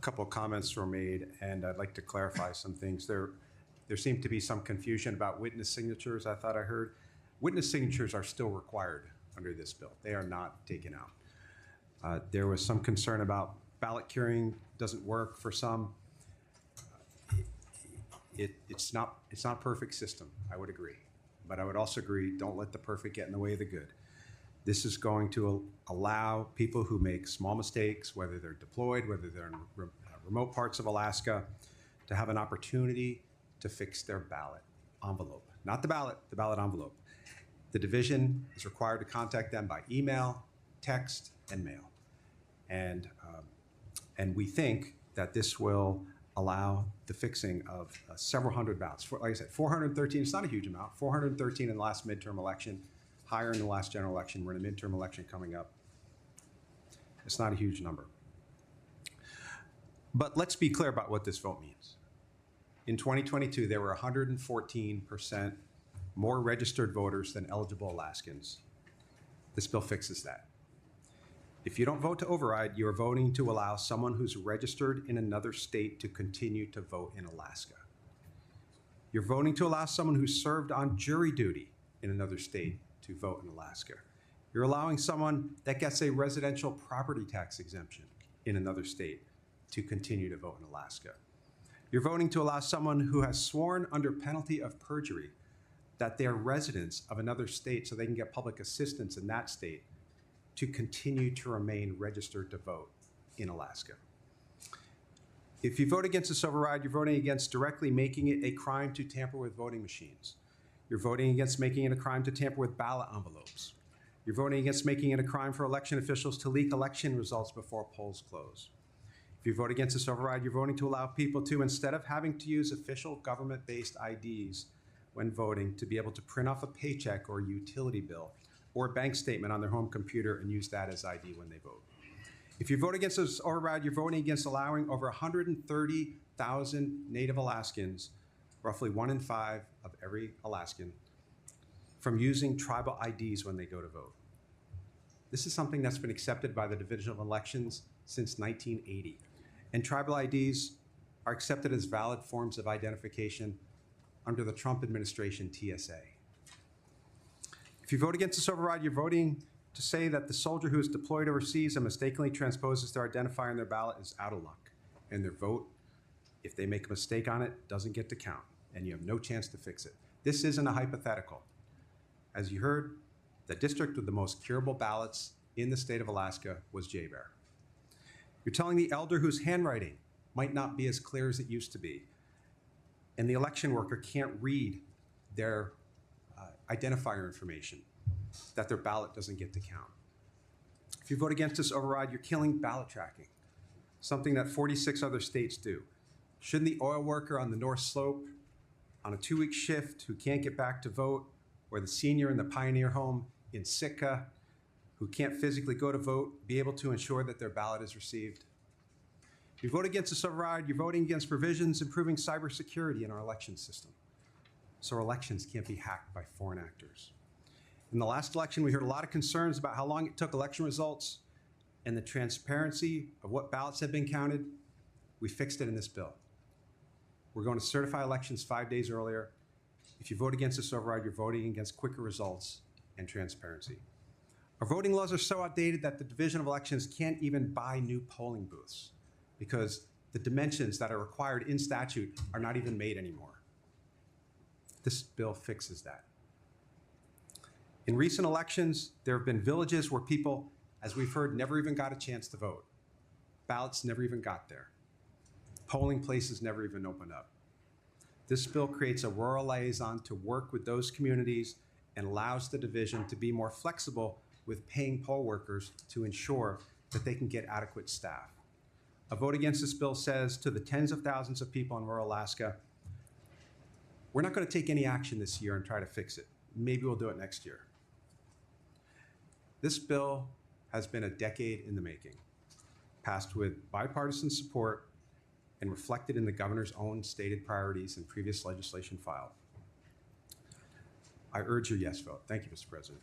couple of comments were made, and I'd like to clarify some things. There seemed to be some confusion about witness signatures, I thought I heard. Witness signatures are still required under this bill. They are not taken out. There was some concern about ballot curing doesn't work for some. It's not a perfect system, I would agree. But I would also agree, don't let the perfect get in the way of the good. This is going to allow people who make small mistakes, whether they're deployed, whether they're in remote parts of Alaska, to have an opportunity to fix their ballot envelope. Not the ballot envelope. The division is required to contact them by email, text, and mail. And we think that this will allow the fixing of several hundred ballots. Like I said, 413, it's not a huge amount, 413 in the last midterm election, higher in the last general election. We're in a midterm election coming up. It's not a huge number. But let's be clear about what this vote means. In 2022, there were 114% more registered voters than eligible Alaskans. This bill fixes that. If you don't vote to override, you are voting to allow someone who's registered in another state to continue to vote in Alaska. You're voting to allow someone who served on jury duty in another state to vote in Alaska. You're allowing someone that gets a residential property tax exemption in another state to continue to vote in Alaska. You're voting to allow someone who has sworn under penalty of perjury that they're residents of another state so they can get public assistance in that state to continue to remain registered to vote in Alaska. If you vote against this override, you're voting against directly making it a crime to tamper with voting machines. You're voting against making it a crime to tamper with ballot envelopes. You're voting against making it a crime for election officials to leak election results before polls close. If you vote against this override, you're voting to allow people to, instead of having to use official government-based IDs when voting, to be able to print off a paycheck or a utility bill or a bank statement on their home computer and use that as ID when they vote. If you vote against this override, you're voting against allowing over 130,000 Native Alaskans, roughly 1 in 5 of every Alaskan, from using tribal IDs when they go to vote. This is something that's been accepted by the Division of Elections since 1980. And tribal IDs are accepted as valid forms of identification under the Trump administration TSA. If you vote against this override, you're voting to say that the soldier who is deployed overseas and mistakenly transposes their identifier in their ballot is out of luck. And their vote, if they make a mistake on it, doesn't get to count. And you have no chance to fix it. This isn't a hypothetical. As you heard, the district with the most curable ballots in the state of Alaska was J-Bear. You're telling the elder whose handwriting might not be as clear as it used to be, and the election worker can't read their identifier information, that their ballot doesn't get to count. If you vote against this override, you're killing ballot tracking, something that 46 other states do. Shouldn't the oil worker on the North Slope on a 2-week shift who can't get back to vote, or the senior in the Pioneer Home in Sitka who can't physically go to vote, be able to ensure that their ballot is received? If you vote against this override, you're voting against provisions improving cybersecurity in our election system, so our elections can't be hacked by foreign actors. In the last election, we heard a lot of concerns about how long it took election results and the transparency of what ballots had been counted. We fixed it in this bill. We're going to certify elections 5 days earlier. If you vote against this override, you're voting against quicker results and transparency. Our voting laws are so outdated that the Division of Elections can't even buy new polling booths because the dimensions that are required in statute are not even made anymore. This bill fixes that. In recent elections, there have been villages where people, as we've heard, never even got a chance to vote. Ballots never even got there. Polling places never even opened up. This bill creates a rural liaison to work with those communities and allows the division to be more flexible with paying poll workers to ensure that they can get adequate staff. A vote against this bill says to the tens of thousands of people in rural Alaska, we're not going to take any action this year and try to fix it. Maybe we'll do it next year. This bill has been a decade in the making, passed with bipartisan support and reflected in the governor's own stated priorities and previous legislation filed. I urge your yes vote. Thank you, Mr. President.